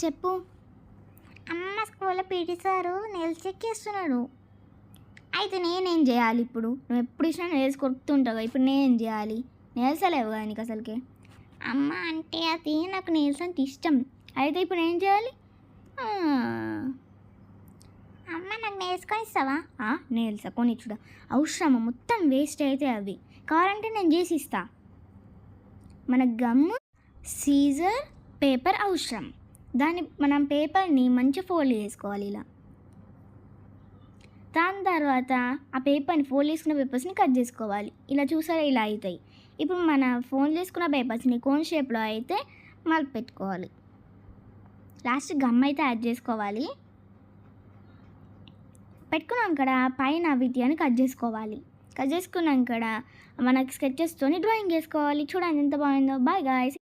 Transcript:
చెప్పు. అమ్మ స్కూల్లో పీటీ సారు నెయిల్స్ చెక్కేస్తున్నాడు. అయితే నేనేం చేయాలి ఇప్పుడు? నువ్వు ఎప్పుడు ఇచ్చినా నేల్స్ కొడుతుంటావు, ఇప్పుడు నేనేం చేయాలి? నేల్స్ లేవు కదా నీకు అసలుకే. అమ్మ అంటే అది నాకు నెయిల్స్ అంటే ఇష్టం. అయితే ఇప్పుడు ఏం చేయాలి? అమ్మ నాకు నెయిల్స్ కొనిస్తావా? నేల్స్ కొనిచ్చుడా? అవసరమా? మొత్తం వేస్ట్ అయితే అవి. కావాలంటే నేను చేసి ఇస్తా. మన గమ్ము, సీజర్, పేపర్ అవసరం. మనం పేపర్ని మంచిగా ఫోల్డ్ చేసుకోవాలి ఇలా. దాని తర్వాత ఆ పేపర్ని ఫోల్డ్ చేసుకున్న పేపర్స్ని కట్ చేసుకోవాలి. ఇలా చూసారా, ఇలా అవుతాయి. ఇప్పుడు మన ఫోల్డ్ చేసుకున్న పేపర్స్ని కోన్ షేప్లో అయితే మళ్ళీ పెట్టుకోవాలి. లాస్ట్ గమ్ అయితే యాడ్ చేసుకోవాలి. పెట్టుకున్నాక పైన వీటి అని కట్ చేసుకోవాలి. కట్ చేసుకున్నాక మనకి స్కెచెస్తోని డ్రాయింగ్ చేసుకోవాలి. చూడండి ఎంత బాగుందో. Bye guys.